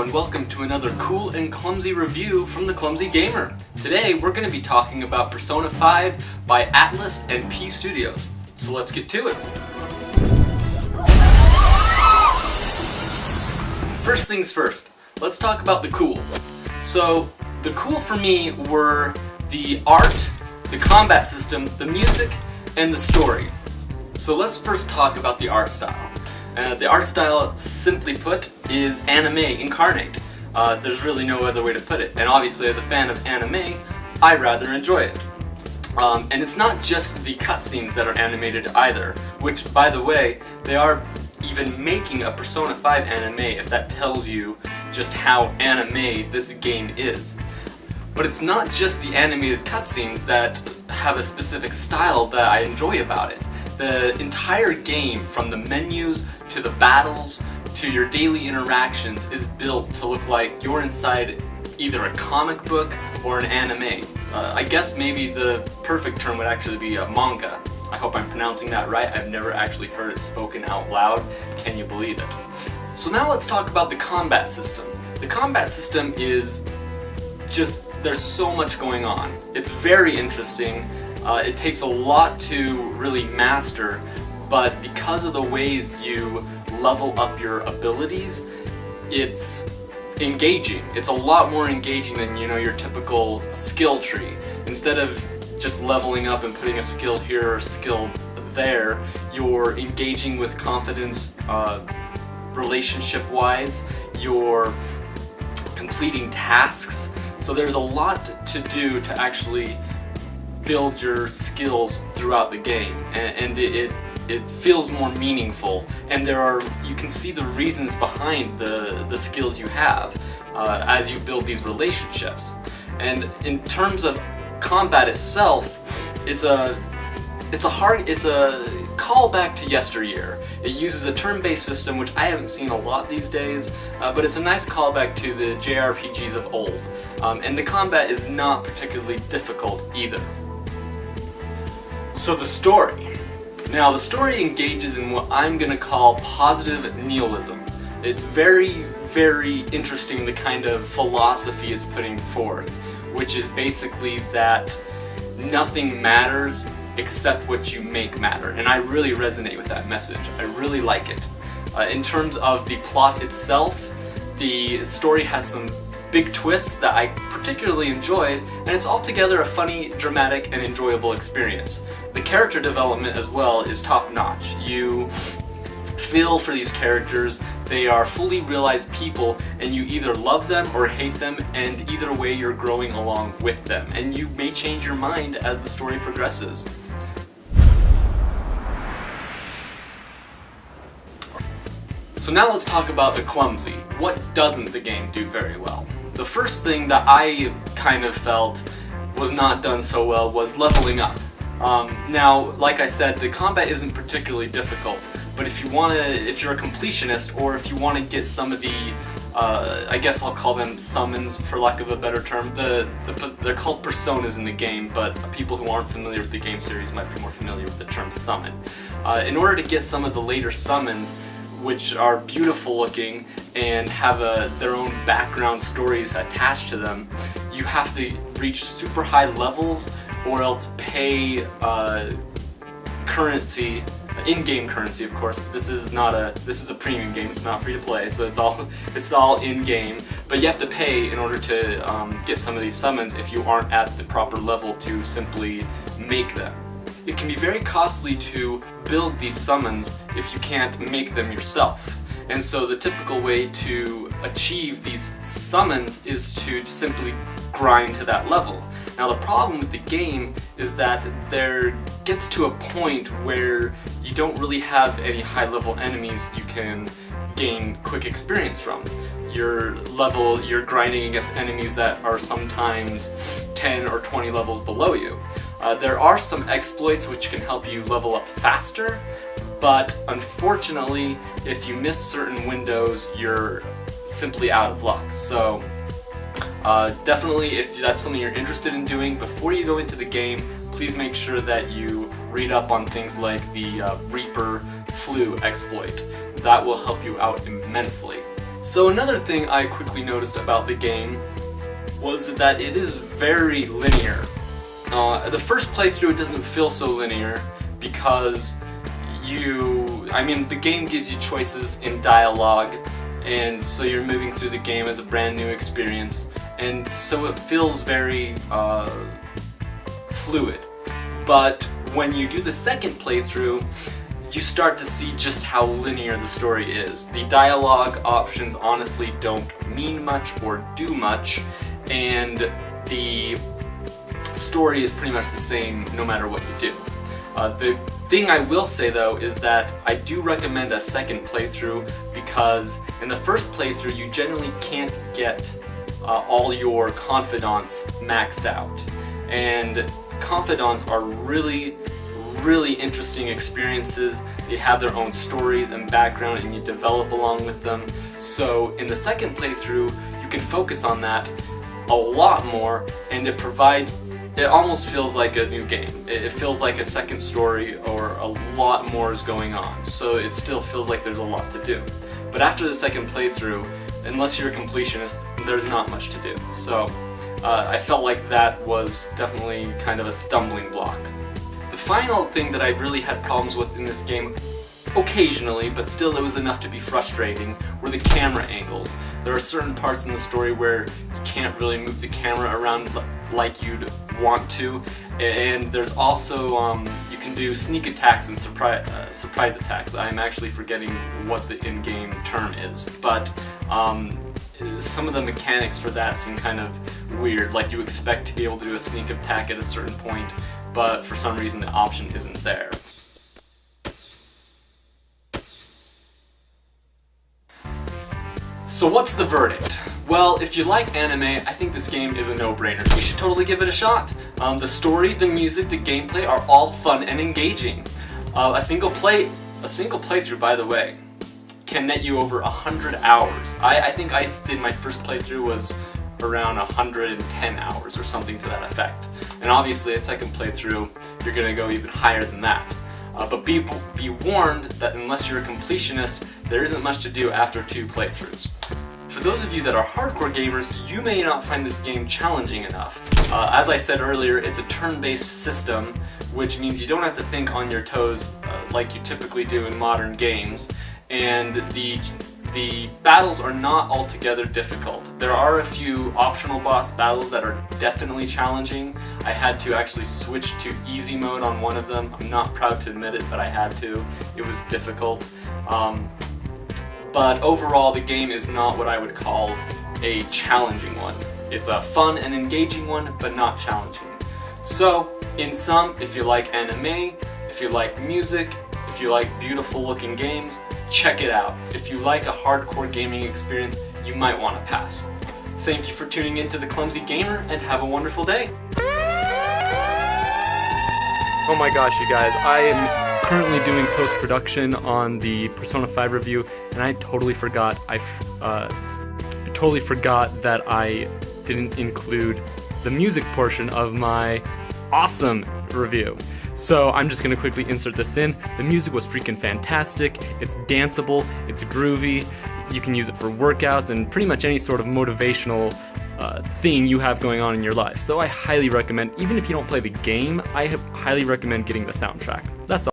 and welcome to another cool and clumsy review from the Clumsy Gamer. Today we're going to be talking about Persona 5 by Atlas and P Studios. So let's get to it. First things first, let's talk about the cool. So the cool for me were the art, the combat system, the music, and the story. So let's first talk about the art style. The art style, simply put, is anime incarnate. There's really no other way to put it. And obviously, as a fan of anime, I rather enjoy it. And it's not just the cutscenes that are animated either, which, by the way, they are even making a Persona 5 anime, if that tells you just how anime this game is. But it's not just the animated cutscenes that have a specific style that I enjoy about it. The entire game, from the menus to the battles to your daily interactions, is built to look like you're inside either a comic book or an anime. I guess maybe the perfect term would actually be a manga. I hope I'm pronouncing that right. I've never actually heard it spoken out loud. Can you believe it? So now let's talk about the combat system. The combat system is just, there's so much going on. It's very interesting. It takes a lot to really master, but because of the ways you level up your abilities, it's engaging. It's a lot more engaging than, your typical skill tree. Instead of just leveling up and putting a skill here or a skill there, you're engaging with confidence relationship-wise, you're completing tasks, so there's a lot to do to actually build your skills throughout the game, and it feels more meaningful, and you can see the reasons behind the skills you have as you build these relationships. And in terms of combat itself, it's a callback to yesteryear. It uses a turn-based system, which I haven't seen a lot these days, but it's a nice callback to the JRPGs of old. And the combat is not particularly difficult either. So the story. Now, the story engages in what I'm going to call positive nihilism. It's very, very interesting, the kind of philosophy it's putting forth, which is basically that nothing matters except what you make matter. And I really resonate with that message. I really like it. In terms of the plot itself, the story has some big twists that I particularly enjoyed, and it's altogether a funny, dramatic, and enjoyable experience. The character development as well is top-notch. You feel for these characters. They are fully realized people, and you either love them or hate them, and either way you're growing along with them, and you may change your mind as the story progresses. So now let's talk about the clumsy. What doesn't the game do very well? The first thing that I kind of felt was not done so well was leveling up. Now, like I said, the combat isn't particularly difficult, but if you're a completionist, or if you want to get some of the, I guess I'll call them summons for lack of a better term, they're called personas in the game, but people who aren't familiar with the game series might be more familiar with the term summon. In order to get some of the later summons, which are beautiful looking and have their own background stories attached to them, you have to reach super high levels or else pay currency, in-game currency, of course. This is a premium game. It's not free to play, so it's all in-game. But you have to pay in order to get some of these summons if you aren't at the proper level to simply make them. It can be very costly to build these summons if you can't make them yourself. And so the typical way to achieve these summons is to simply grind to that level. Now the problem with the game is that there gets to a point where you don't really have any high-level enemies you can gain quick experience from. You're grinding against enemies that are sometimes 10 or 20 levels below you. There are some exploits which can help you level up faster, but unfortunately, if you miss certain windows, you're simply out of luck. So definitely, if that's something you're interested in doing, before you go into the game, please make sure that you read up on things like the Reaper Flu exploit. That will help you out immensely. So another thing I quickly noticed about the game was that it is very linear. The first playthrough it doesn't feel so linear because the game gives you choices in dialogue, and so you're moving through the game as a brand new experience, and so it feels very fluid. But when you do the second playthrough, you start to see just how linear the story is. The dialogue options honestly don't mean much or do much, and the story is pretty much the same no matter what you do. The thing I will say though is that I do recommend a second playthrough, because in the first playthrough you generally can't get all your confidants maxed out, and confidants are really interesting experiences. They have their own stories and background, and you develop along with them. So in the second playthrough you can focus on that a lot more, and it almost feels like a new game. It feels like a second story, or a lot more is going on. So it still feels like there's a lot to do. But after the second playthrough, unless you're a completionist, there's not much to do. So I felt like that was definitely kind of a stumbling block. The final thing that I really had problems with in this game, occasionally, but still it was enough to be frustrating, were the camera angles. There are certain parts in the story where you can't really move the camera around like you'd want to, and there's also, you can do sneak attacks and surprise attacks. I'm actually forgetting what the in-game term is, but some of the mechanics for that seem kind of weird. Like, you expect to be able to do a sneak attack at a certain point, but for some reason the option isn't there. So what's the verdict? Well, if you like anime, I think this game is a no-brainer. You should totally give it a shot. The story, the music, the gameplay are all fun and engaging. A single playthrough, by the way, can net you over 100 hours. I think I did my first playthrough was around 110 hours or something to that effect. And obviously a second playthrough, you're gonna go even higher than that. But be warned that unless you're a completionist, there isn't much to do after 2 playthroughs. For those of you that are hardcore gamers, you may not find this game challenging enough. As I said earlier, it's a turn-based system, which means you don't have to think on your toes like you typically do in modern games, and the battles are not altogether difficult. There are a few optional boss battles that are definitely challenging. I had to actually switch to easy mode on one of them. I'm not proud to admit it, but I had to. It was difficult. But overall, the game is not what I would call a challenging one. It's a fun and engaging one, but not challenging. So, in sum, if you like anime, if you like music, if you like beautiful looking games, check it out. If you like a hardcore gaming experience, you might want to pass. Thank you for tuning in to The Clumsy Gamer, and have a wonderful day. Oh my gosh, you guys, I am currently doing post-production on the Persona 5 review, and I totally forgot that I didn't include the music portion of my awesome review. So I'm just gonna quickly insert this in. The music was freaking fantastic. It's danceable, it's groovy. You can use it for workouts and pretty much any sort of motivational thing you have going on in your life. So I highly recommend, even if you don't play the game, I highly recommend getting the soundtrack. That's all.